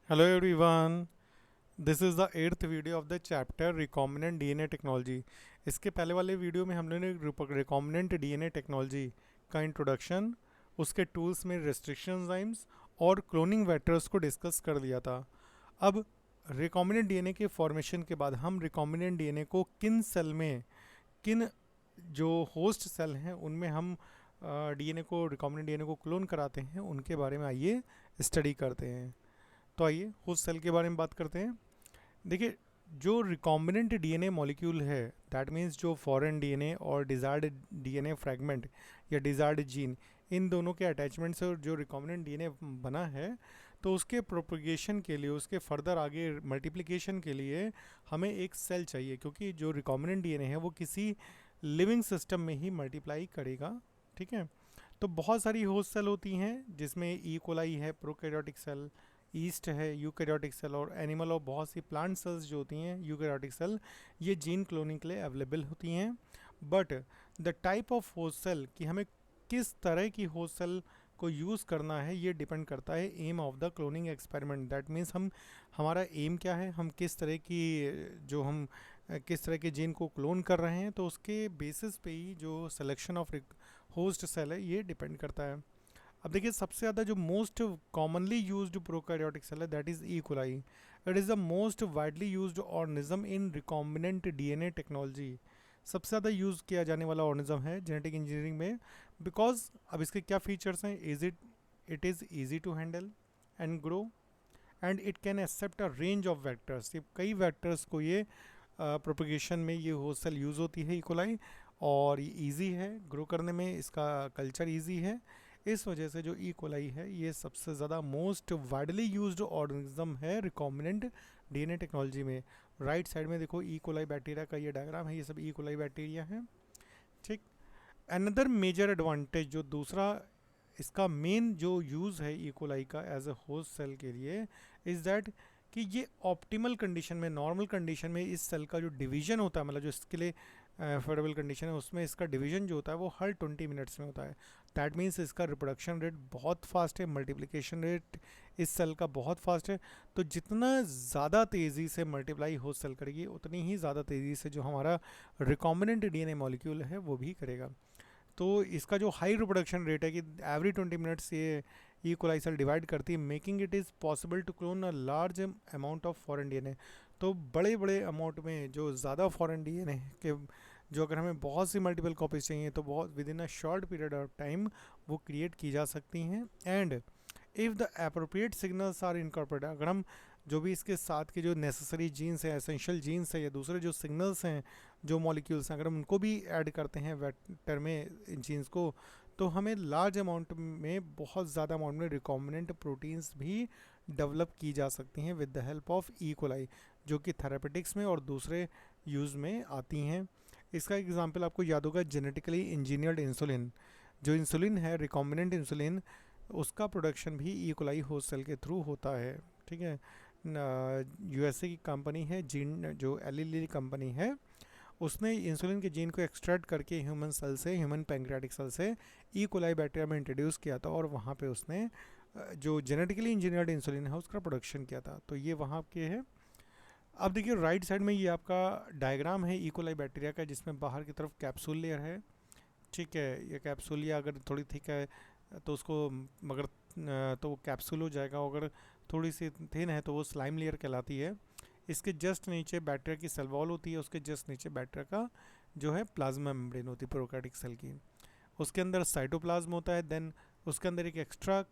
Hello everyone. This is the eighth video of the chapter recombinant DNA technology. इसके पहले वाले video में हमने रिकॉम्बिनेंट डीएनए टेक्नोलॉजी का इंट्रोडक्शन, उसके टूल्स में रिस्ट्रिक्शन एंजाइम्स और क्लोनिंग वेक्टर्स को डिस्कस कर दिया था। अब रिकॉम्बिनेंट डीएनए के फॉर्मेशन के बाद हम रिकॉम्बिनेंट डीएनए को किन सेल में, किन जो होस्ट सेल हैं उनमें हम डीएनए को, रिकॉम्बिनेंट डीएनए को क्लोन कराते हैं, उनके बारे में आइए स्टडी करते हैं। तो आइए होस्ट सेल के बारे में बात करते हैं। देखिए, जो रिकॉम्बिनेंट डीएनए मॉलिक्यूल है, दैट मीन्स जो फॉरेन डीएनए और डिजायर्ड डीएनए फ्रैगमेंट या डिजायर्ड जीन, इन दोनों के अटैचमेंट से जो रिकॉम्बिनेंट डीएनए बना है, तो उसके प्रोपगेशन के लिए, उसके फर्दर आगे मल्टीप्लिकेशन के लिए हमें एक सेल चाहिए, क्योंकि जो रिकॉम्बिनेंट डीएनए है वो किसी लिविंग सिस्टम में ही मल्टीप्लाई करेगा। ठीक है। तो बहुत सारी होस्ट सेल होती हैं, जिसमें ई कोलाई है, प्रोकैरियोटिक सेल, ईस्ट है, यूकैरियोटिक सेल, और एनिमल और बहुत सी प्लांट सेल्स जो होती हैं यूकैरियोटिक सेल, ये जीन क्लोनिंग के लिए अवेलेबल होती हैं। But the type of host cell, कि हमें किस तरह की होस्ट सेल को यूज़ करना है, ये डिपेंड करता है aim of the cloning experiment. That means हम, हमारा एम क्या है, हम किस तरह की, जो हम किस तरह के जीन को क्लोन कर रहे हैं, तो उसके बेसिस पे ही जो सिलेक्शन ऑफ होस्ट सेल है ये डिपेंड करता है। अब देखिए, सबसे ज़्यादा जो most commonly used prokaryotic cell है, that is E coli. It is the most widely used organism in recombinant DNA technology. सबसे ज़्यादा यूज़ किया जाने वाला ऑर्गेनिज्म है जेनेटिक इंजीनियरिंग में। बिकॉज अब इसके क्या फीचर्स हैं, it is easy to handle and grow, and it can accept a range of vectors. ये कई वैक्टर्स को ये प्रोपगेशन में ये होस्ट सेल यूज़ होती है, ई कोलाई। और ये ईजी है ग्रो करने में, इसका कल्चर ईजी है। इस वजह से जो ई कोलाई है ये सबसे ज़्यादा मोस्ट वाइडली यूज्ड ऑर्गेनिज्म है रिकॉम्बिनेंट डीएनए टेक्नोलॉजी में। राइट साइड में देखो ई कोलाई बैक्टीरिया का ये डायग्राम है, ये सब ई कोलाई बैक्टीरिया है। ठीक। अनदर मेजर एडवांटेज, जो दूसरा इसका मेन जो यूज़ है ई कोलाई का एज अ होस्ट सेल के लिए, इज़ दैट कि ये ऑप्टिमल कंडीशन में, नॉर्मल कंडीशन में इस सेल का जो डिवीजन होता है, मतलब जो इसके लिए फेवरेबल कंडीशन है, उसमें इसका डिवीजन जो होता है वो हर 20 मिनट्स में होता है। दैट मीन्स इसका रिप्रोडक्शन रेट बहुत फास्ट है, मल्टीप्लिकेशन रेट इस सेल का बहुत फास्ट है। तो जितना ज़्यादा तेज़ी से मल्टीप्लाई होस्ट सेल करेगी, उतनी ही ज़्यादा तेज़ी से जो हमारा रिकॉम्बिनेंट डीएनए मॉलिक्यूल है वो भी करेगा। तो इसका जो हाई रिप्रोडक्शन रेट है कि एवरी 20 मिनट्स ये ई कोलाई सेल डिवाइड करती है, making it is possible to clone a large amount of foreign DNA. तो बड़े बड़े अमाउंट में जो ज़्यादा फॉरेन डीएनए के, जो अगर हमें बहुत सी मल्टीपल कॉपीज चाहिए, तो बहुत with in a short period of time वो क्रिएट की जा सकती हैं। And if the appropriate signals are incorporate, अगर हम जो भी इसके साथ के जो नेसेसरी जीन्स हैं, एसेंशियल जीन्स हैं, या दूसरे जो सिग्नल्स हैं, जो मॉलिक्यूल्स हैं, अगर हम उनको भी ऐड करते हैं वेक्टर में, इन जीन्स को, तो हमें लार्ज अमाउंट में, बहुत ज़्यादा अमाउंट में रिकॉम्बिनेंट प्रोटीन्स भी डेवलप की जा सकती हैं with the help of E coli, जो कि थेरापेटिक्स में और दूसरे यूज़ में आती हैं। इसका एग्जांपल आपको याद होगा, जेनेटिकली इंजीनियर्ड इंसुलिन। जो इंसुलिन है, रिकॉम्बिनेंट इंसुलिन, उसका प्रोडक्शन भी ई कोलाई होस्ट सेल के थ्रू होता है। ठीक है। यूएसए की कंपनी है जीन, जो एली कंपनी है, उसने इंसुलिन के जीन को एक्सट्रैक्ट करके ह्यूमन सेल से, ह्यूमन पैंक्रियाटिक सेल से ई कोलाई बैक्टीरिया में इंट्रोड्यूस किया था, और वहाँ पे उसने जो जेनेटिकली इंजीनियर्ड इंसुलिन है उसका प्रोडक्शन किया था। तो ये वहाँ के है। अब देखिए, राइट साइड में ये आपका डायग्राम है ई कोलाई बैक्टीरिया का, जिसमें बाहर की तरफ कैप्सूल लेयर है। ठीक है। ये कैप्सूल, या अगर थोड़ी थिक है तो उसको, मगर तो वो कैप्सूल हो जाएगा, अगर थोड़ी सी थिन है तो वो स्लाइम लेयर कहलाती है। इसके जस्ट नीचे बैक्टीरिया की सेल वॉल होती है, उसके जस्ट नीचे बैक्टीरिया का जो है प्लाज्मा मेम्ब्रेन होती है प्रोकैरियोटिक सेल की। उसके अंदर साइटोप्लाज्म होता है। देन उसके अंदर एक extra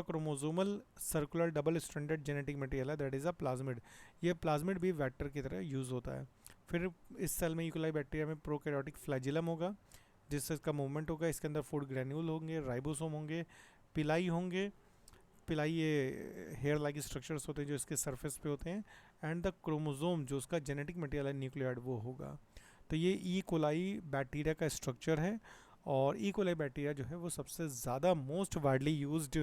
chromosomal circular double stranded genetic material है, दैट इज़ अ प्लाज्मिड। ये प्लाज्मिड भी वेक्टर की तरह यूज़ होता है। फिर इस सेल में, यूकोलाई बैक्टीरिया में, प्रोकैरियोटिक फ्लैजिलम होगा, जिससे इसका मूवमेंट होगा। इसके अंदर फूड ग्रैन्यूल होंगे, राइबोसोम होंगे, पिलाई होंगे। पिलाई ये हेयर लाइक स्ट्रक्चर्स होते हैं जो इसके सरफेस पे होते हैं। एंड द क्रोमोजोम, जो उसका जेनेटिक मटेरियल है, न्यूक्लियोइड, वो होगा। तो ये ई कोलाई बैक्टीरिया का स्ट्रक्चर है। और ई कोलाई बैक्टीरिया जो है वो सबसे ज़्यादा most widely used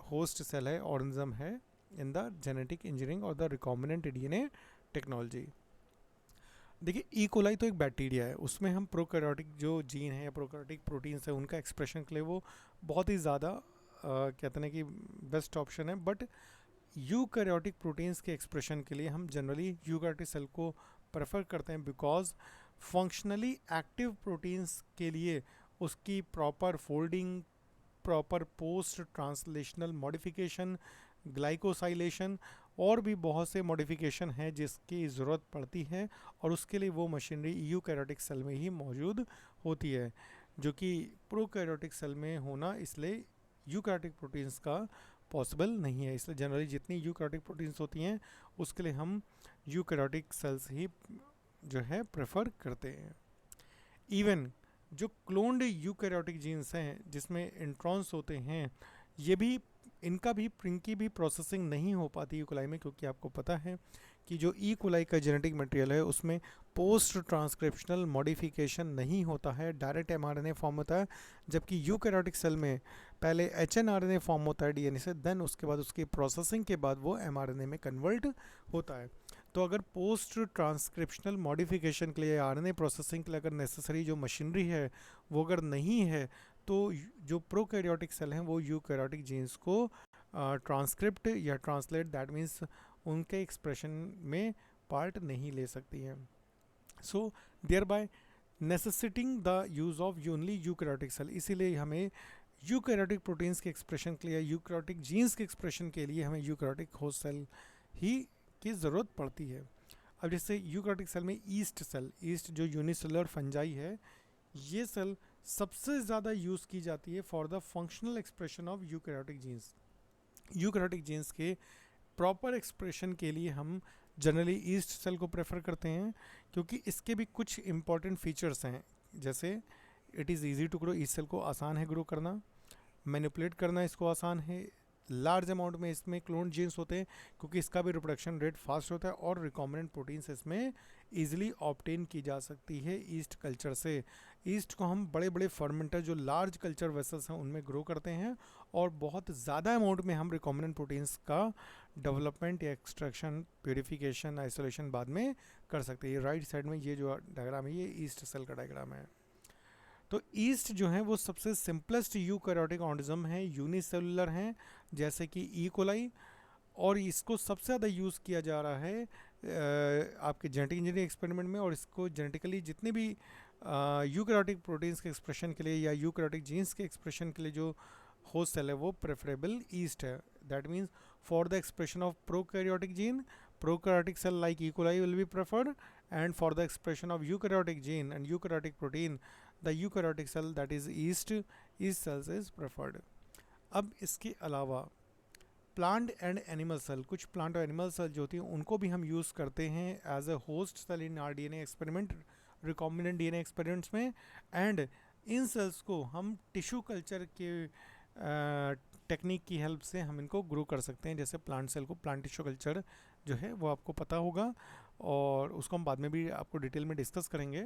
host cell है, ऑर्गेनिज्म है इन द जेनेटिक इंजीनियरिंग और द रिकॉम्बिनेंट डीएनए टेक्नोलॉजी। देखिए, ई कोलाई तो एक बैक्टीरिया है, उसमें हम प्रोकैरियोटिक जो जीन है या प्रोकैरियोटिक प्रोटीन्स है, उनका एक्सप्रेशन के लिए वो बहुत ही ज़्यादा कहते हैं कि बेस्ट ऑप्शन है, बट यूकैरियोटिक प्रोटीन्स के एक्सप्रेशन के लिए हम जनरली यूकैरियोटिक सेल को प्रेफर करते हैं, बिकॉज फंक्शनली एक्टिव प्रोटीन्स के लिए उसकी proper folding, proper post translational modification, glycosylation और भी बहुत से मॉडिफिकेशन हैं जिसकी ज़रूरत पड़ती है, और उसके लिए वो मशीनरी यूकैरियोटिक सेल में ही मौजूद होती है, जो कि प्रोकैरियोटिक सेल में होना इसलिए यूकैरियोटिक प्रोटीन्स का पॉसिबल नहीं है। इसलिए जनरली जितनी यूकैरियोटिक प्रोटीन्स होती हैं उसके लिए हम यूकैरियोटिक सेल्स ही जो है प्रेफर करते हैं। इवन जो क्लोन्ड यूकैरियोटिक जीन्स हैं जिसमें इंट्रॉन्स होते हैं, ये भी इनकी भी प्रोसेसिंग नहीं हो पाती ई कोलाई में, क्योंकि आपको पता है कि जो ई कोलाई का जेनेटिक मटेरियल है उसमें पोस्ट ट्रांसक्रिप्शनल मॉडिफिकेशन नहीं होता है, डायरेक्ट एमआरएनए फॉर्म होता है, जबकि यूकैरियोटिक सेल में पहले एचएनआरएनए फॉर्म होता है डीएनए से, देन उसके बाद उसकी प्रोसेसिंग के बाद वो एमआरएनए में कन्वर्ट होता है। तो अगर पोस्ट ट्रांसक्रिप्शनल मॉडिफिकेशन के लिए, आरएनए प्रोसेसिंग के लिए अगर नेसेसरी जो मशीनरी है वो अगर नहीं है, तो जो प्रोकैरियोटिक सेल हैं वो यूकैरियोटिक जीन्स को ट्रांसक्रिप्ट या ट्रांसलेट, दैट मीन्स उनके एक्सप्रेशन में पार्ट नहीं ले सकती हैं। So thereby necessitating the use of only eukaryotic cell, इसीलिए हमें यूकैरियोटिक प्रोटीन्स के एक्सप्रेशन के लिए, यूकैरियोटिक जीन्स के एक्सप्रेशन के लिए हमें यूकैरियोटिक होस्ट सेल ही की ज़रूरत पड़ती है। अब जैसे यूकैरियोटिक सेल में ईस्ट सेल, ईस्ट जो यूनिसेलुलर फंजाई है, ये सेल सबसे ज़्यादा यूज़ की जाती है for the functional expression of eukaryotic genes. Eukaryotic genes के प्रॉपर एक्सप्रेशन के लिए हम जनरली ईस्ट सेल को प्रेफर करते हैं, क्योंकि इसके भी कुछ इंपॉर्टेंट फीचर्स हैं, जैसे it is easy to grow, yeast cell को आसान है ग्रो करना, मैनिपुलेट करना इसको आसान है, लार्ज अमाउंट में इसमें क्लोन जीन्स होते हैं क्योंकि इसका भी रिप्रोडक्शन रेट फास्ट होता है, और रिकॉम्बिनेंट प्रोटीन्स इसमें ईजिली ऑब्टेन की जा सकती है ईस्ट कल्चर से। ईस्ट को हम बड़े बड़े फर्मेंटर जो लार्ज कल्चर वेसल्स हैं उनमें ग्रो करते हैं, और बहुत ज़्यादा अमाउंट में हम रिकॉम्बिनेंट प्रोटीन्स का डेवलपमेंट या एक्सट्रैक्शन, प्योरीफिकेशन, आइसोलेशन बाद में कर सकते हैं। राइट साइड में ये जो डायग्राम है ये ईस्ट सेल का डायग्राम है। तो ईस्ट जो है वो सबसे सिंपलेस्ट यूकैरियोटिक ऑर्गेनिज्म है, यूनिसेलुलर हैं जैसे कि ई कोलाई, और इसको सबसे ज़्यादा यूज़ किया जा रहा है आपके जेनेटिक इंजीनियरिंग एक्सपेरिमेंट में, और इसको जेनेटिकली जितने भी यूकैरियोटिक प्रोटीन्स के एक्सप्रेशन के लिए या यूकैरियोटिक जीन्स के एक्सप्रेशन के लिए जो होस्ट सेल है वो प्रेफरेबल ईस्ट है। That means for the expression of prokaryotic gene, prokaryotic cell like E coli will be preferred, and for the expression of eukaryotic gene and eukaryotic protein the eukaryotic cell that is yeast cells is preferred. अब इसके अलावा plant and animal cell, कुछ plant और animal cell जो होती हैं उनको भी हम यूज़ करते हैं as a host cell in R DNA experiment, recombinant DNA experiments में, एंड इन सेल्स को हम टिश्यू कल्चर के टेक्निक की हेल्प से हम इनको ग्रो कर सकते हैं। जैसे प्लांट सेल को प्लांट टिश्यू कल्चर जो है वो आपको पता होगा, और उसको हम बाद में भी आपको डिटेल में डिस्कस करेंगे।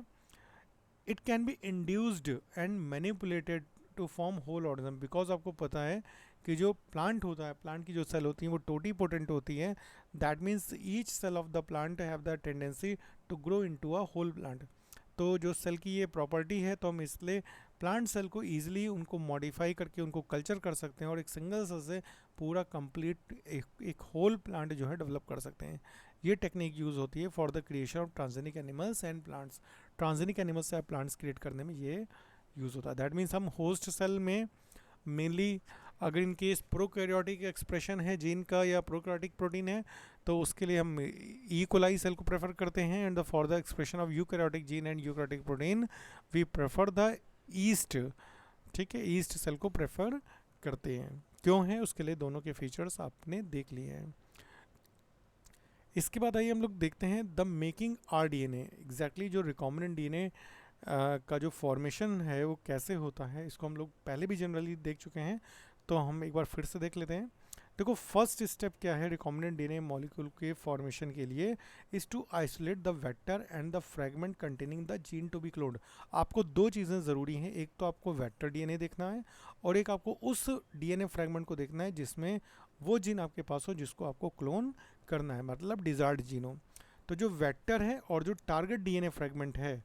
It can be induced and manipulated to form whole organism, because आपको पता है कि जो प्लांट होता है, प्लांट की जो सेल होती हैं वो टोटीपोटेंट होती हैं, that means each cell of the plant have the tendency to grow into a whole plant. तो जो सेल की ये प्रॉपर्टी है, तो हम इसलिए प्लांट सेल को ईजिली उनको मॉडिफाई करके उनको कल्चर कर सकते हैं, और एक सिंगल सेल से पूरा कंप्लीट एक होल प्लांट जो है डेवलप कर सकते हैं। ये टेक्निक यूज़ होती है for the creation of transgenic animals and plants. Transgenic animals से प्लांट्स क्रिएट करने में ये यूज़ होता है। दैट मीन्स हम होस्ट सेल में मेनली अगर इन केस प्रोकैरियोटिक एक्सप्रेशन है जीन का या प्रोकैरियोटिक प्रोटीन है, तो उसके लिए हम ई कोलाई सेल को प्रेफर करते हैं, and for the expression of eukaryotic gene and eukaryotic protein we prefer the yeast. ठीक है, ईस्ट सेल को प्रेफर करते हैं। क्यों है उसके लिए दोनों के फीचर्स आपने देख लिए हैं। इसके बाद आइए हम लोग देखते हैं the making R DNA. Exactly जो रिकॉम्बिनेंट डीएनए का जो फॉर्मेशन है वो कैसे होता है, इसको हम लोग पहले भी जनरली देख चुके हैं, तो हम एक बार फिर से देख लेते हैं। देखो फर्स्ट स्टेप क्या है रिकॉम्बिनेंट डीएनए मॉलिक्यूल के फॉर्मेशन के लिए, is to isolate the vector and the fragment containing the gene to be cloned. आपको दो चीज़ें ज़रूरी हैं, एक तो आपको वेक्टर डीएनए देखना है, और एक आपको उस डीएनए फ्रेगमेंट को देखना है जिसमें वो जीन आपके पास हो जिसको आपको क्लोन करना है, मतलब डिजायर्ड जीन हो। तो जो वेक्टर है और जो टारगेट डीएनए फ्रेगमेंट है,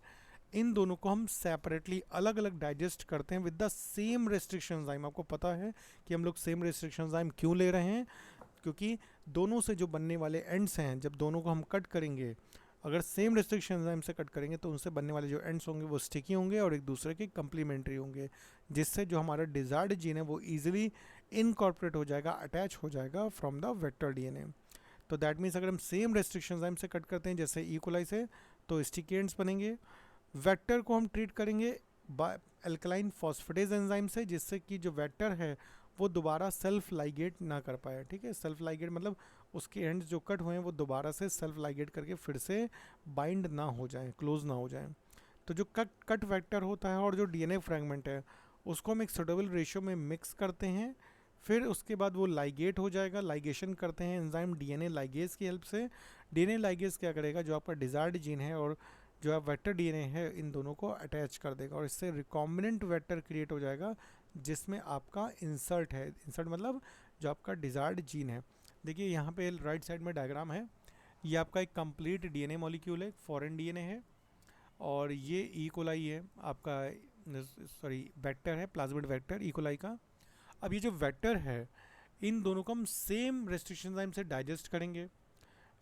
इन दोनों को हम सेपरेटली अलग अलग डाइजेस्ट करते हैं with the same restriction enzyme. आपको पता है कि हम लोग सेम रेस्ट्रिक्शन एंजाइम क्यों ले रहे हैं, क्योंकि दोनों से जो बनने वाले एंड्स हैं, जब दोनों को हम कट करेंगे, अगर सेम रेस्ट्रिक्शन एंजाइम से कट करेंगे तो उनसे बनने वाले जो एंड्स होंगे वो स्टिकी होंगे और एक दूसरे के कंप्लीमेंट्री होंगे, जिससे जो हमारा डिजायर्ड जीन है वो ईजिली इनकॉर्पोरेट हो जाएगा, अटैच हो जाएगा फ्रॉम द वेक्टर डीएनए। तो दैट मीन्स अगर हम सेम रेस्ट्रिक्शन एंजाइम से कट करते हैं जैसे ई कोलाई से, तो स्टिकी एंड्स बनेंगे। वेक्टर को हम ट्रीट करेंगे बाय अल्कलाइन फॉस्फेटेज एंजाइम से, जिससे कि जो वेक्टर है वो दोबारा सेल्फ लाइगेट ना कर पाए। ठीक है, सेल्फ लाइगेट मतलब उसके एंड्स जो कट हुए हैं वो दोबारा से सेल्फ लाइगेट करके फिर से बाइंड ना हो जाए, क्लोज ना हो जाए। तो जो कट वेक्टर होता है और जो डीएनए फ्रैगमेंट है उसको हम एक सुटेबल रेशियो में मिक्स करते हैं, फिर उसके बाद वो लाइगेट हो जाएगा, लाइगेशन करते हैं एंजाइम डीएनए लाइगेज की हेल्प से। डीएनए लाइगेज क्या करेगा, जो आपका डिजायर्ड जीन है और जो आप वेक्टर डीएनए है इन दोनों को अटैच कर देगा और इससे रिकॉम्बिनेंट वेक्टर क्रिएट हो जाएगा, जिसमें आपका इंसर्ट है। इंसर्ट मतलब जो आपका डिजायर्ड जीन है। देखिए यहाँ पे राइट साइड में डायग्राम है, ये आपका एक कंप्लीट डीएनए मॉलिक्यूल है, फॉरेन डीएनए है, और ये ई कोलाई है आपका, सॉरी वेक्टर है, प्लाज्मिड वेक्टर ई कोलाई का। अब ये जो वेक्टर है इन दोनों को हम सेम रेस्ट्रिक्शन एंजाइम से डाइजेस्ट करेंगे।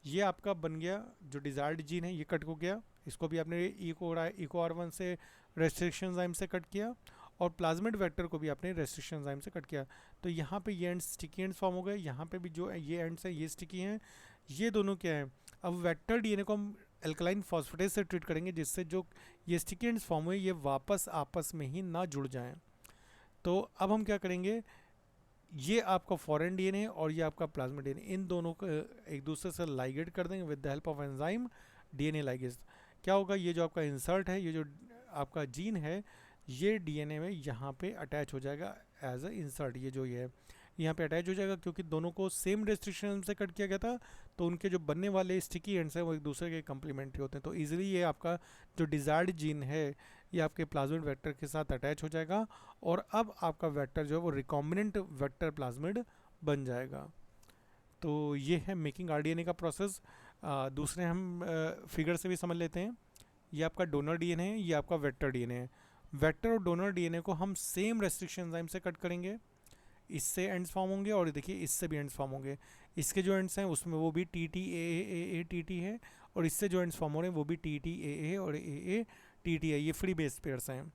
ये आपका बन गया जो डिजायर्ड जीन है, ये कट हो गया, इसको भी आपने इको R1 से रेस्ट्रिक्शन एंजाइम से कट किया, और प्लाज्मिड वेक्टर को भी आपने रेस्ट्रिक्शन एंजाइम से कट किया। तो यहाँ पे ये एंड्स स्टिकी एंड्स फॉर्म हो गए, यहाँ पे भी जो ये एंड्स हैं ये स्टिकी हैं, ये दोनों क्या है। अब वेक्टर डीएनए को हम एल्कलाइन फॉस्फेटेज से ट्रीट करेंगे, जिससे जो ये स्टिकी एंड्स फॉर्म हुए ये वापस आपस में ही ना जुड़ जाएं। तो अब हम क्या करेंगे, ये आपका फॉरेन डीएनए और ये आपका प्लाज्मिड डीएनए, इन दोनों को एक दूसरे से लाइगेट कर देंगे with the help of enzyme DNA ligase. क्या होगा, ये जो आपका इंसर्ट है, ये जो आपका जीन है, ये डीएनए में यहाँ पे अटैच हो जाएगा एज अ इंसर्ट। ये जो ये है यहाँ पे अटैच हो जाएगा, क्योंकि दोनों को सेम रेस्ट्रिक्शन से कट किया गया था, तो उनके जो बनने वाले स्टिकी एंड्स हैं वो एक दूसरे के कंप्लीमेंट्री होते हैं। तो ईजिली ये आपका जो डिजायर्ड जीन है ये आपके प्लाज्मिड वेक्टर के साथ अटैच हो जाएगा, और अब आपका वेक्टर जो है वो रिकॉम्बिनेंट वेक्टर प्लाज्मिड बन जाएगा। तो ये है मेकिंग आरडीएनए का प्रोसेस। दूसरे हम फिगर से भी समझ लेते हैं। ये आपका डोनर डीएनए है, ये आपका वेक्टर डीएनए है। वेक्टर और डोनर डीएनए को हम सेम रेस्ट्रिक्शन एंजाइम से कट करेंगे, इससे एंड्स फॉर्म होंगे और देखिए इससे भी एंड्स फॉर्म होंगे। इसके जो एंड्स हैं उसमें वो भी T T A T T है, और इससे जो एंड्स फॉर्म हो रहे हैं वो भी टी टी ए और ए टी टी है। ये फ्री बेस पेयर्स हैं।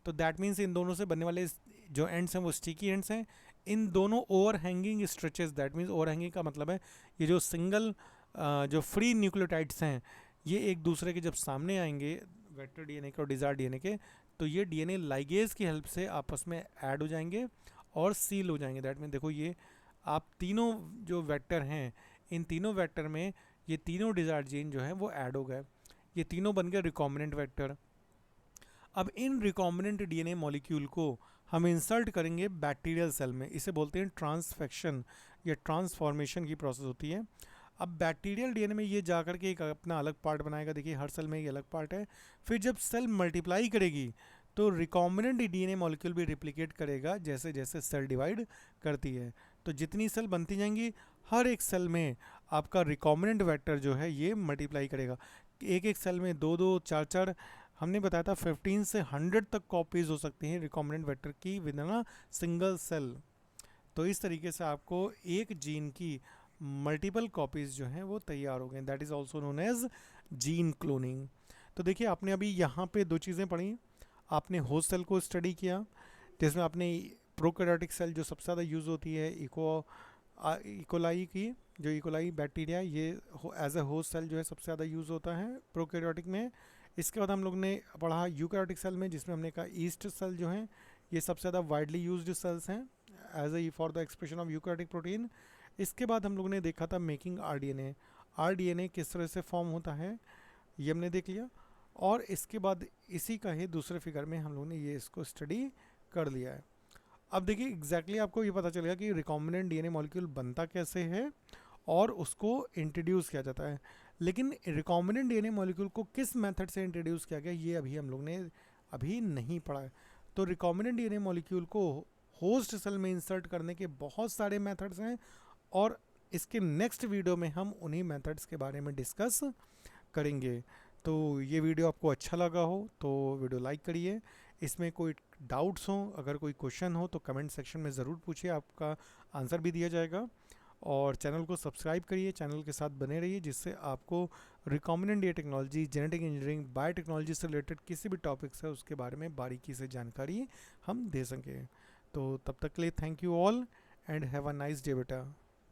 तो दैट मीन्स इन दोनों से बनने वाले जो एंड्स हैं वो स्टिकी एंड्स हैं। इन दोनों over hanging stretches, that means over hanging का मतलब है ये जो सिंगल जो फ्री न्यूक्लियोटाइड्स हैं ये एक दूसरे के जब सामने आएंगे वेक्टर डीएनए के और डिजायर्ड डीएनए के, तो ये डीएनए लाइगेज की हेल्प से आपस में ऐड हो जाएंगे और सील हो जाएंगे। दैट मीन देखो ये आप तीनों जो वेक्टर हैं, इन तीनों वेक्टर में ये तीनों डिजायर्ड जीन जो है वो ऐड हो गए, ये तीनों बन गए रिकॉम्बिनेंट वेक्टर। अब इन रिकॉम्बिनेंट डीएनए मॉलिक्यूल को हम इंसर्ट करेंगे बैक्टीरियल सेल में, इसे बोलते हैं ट्रांसफेक्शन या ट्रांसफॉर्मेशन की प्रोसेस होती है। अब बैक्टीरियल डीएनए में ये जाकर के एक अपना अलग पार्ट बनाएगा, देखिए हर सेल में ये अलग पार्ट है। फिर जब सेल मल्टीप्लाई करेगी तो रिकॉम्बिनेंट डीएनए मॉलिक्यूल भी रिप्लिकेट करेगा जैसे जैसे सेल डिवाइड करती है। तो जितनी सेल बनती जाएंगी हर एक सेल में आपका रिकॉम्बिनेंट वेक्टर जो है ये मल्टीप्लाई करेगा। एक एक सेल में दो दो चार चार, हमने बताया था 15 से 100 तक कॉपीज हो सकती हैं रिकॉम्बिनेंट वेक्टर की विद इन सिंगल सेल। तो इस तरीके से आपको एक जीन की मल्टीपल कॉपीज जो हैं वो तैयार हो गए, that is also known as gene cloning. तो देखिए आपने अभी यहाँ पे दो चीज़ें पढ़ी। आपने होस्ट सेल को स्टडी किया, जिसमें आपने प्रोकैरियोटिक सेल जो सबसे ज़्यादा यूज़ होती है इकोलाई की, जो इकोलाई बैक्टीरिया ये एज ए होस्ट सेल जो है सबसे ज़्यादा यूज़ होता है प्रोकैरियोटिक में। इसके बाद हम लोग ने पढ़ा यूकैरियोटिक सेल में, जिसमें हमने कहा ईस्ट सेल जो हैं ये सबसे ज़्यादा वाइडली यूज्ड सेल्स हैं as a for the expression of eukaryotic protein. इसके बाद हम लोग ने देखा था मेकिंग आरडीएनए, आरडीएनए किस तरह से फॉर्म होता है ये हमने देख लिया, और इसके बाद इसी का ही दूसरे फिगर में हम लोग ने ये इसको स्टडी कर लिया है। अब देखिए एग्जैक्टली आपको ये पता चलेगा कि रिकॉम्बिनेंट डीएनए मॉलिक्यूल बनता कैसे है और उसको इंट्रोड्यूस किया जाता है। लेकिन रिकॉम्बिनेंट डीएनए मॉलिक्यूल को किस मेथड से इंट्रोड्यूस किया गया ये अभी हम लोग ने अभी नहीं पढ़ा है। तो रिकॉम्बिनेंट डीएनए मॉलिक्यूल को होस्ट सेल में इंसर्ट करने के बहुत सारे मेथड्स हैं, और इसके नेक्स्ट वीडियो में हम उन्हीं मेथड्स के बारे में डिस्कस करेंगे। तो ये वीडियो आपको अच्छा लगा हो तो वीडियो लाइक करिए। इसमें कोई डाउट्स हो, अगर कोई क्वेश्चन हो तो कमेंट सेक्शन में ज़रूर पूछिए, आपका आंसर भी दिया जाएगा। और चैनल को सब्सक्राइब करिए, चैनल के साथ बने रहिए, जिससे आपको रिकॉम्बिनेंट ये टेक्नोलॉजी, जेनेटिक इंजीनियरिंग, बायोटेक्नोलॉजी से रिलेटेड किसी भी टॉपिक्स है उसके बारे में बारीकी से जानकारी हम दे सकें। तो तब तक के लिए thank you all and have a nice day बेटा।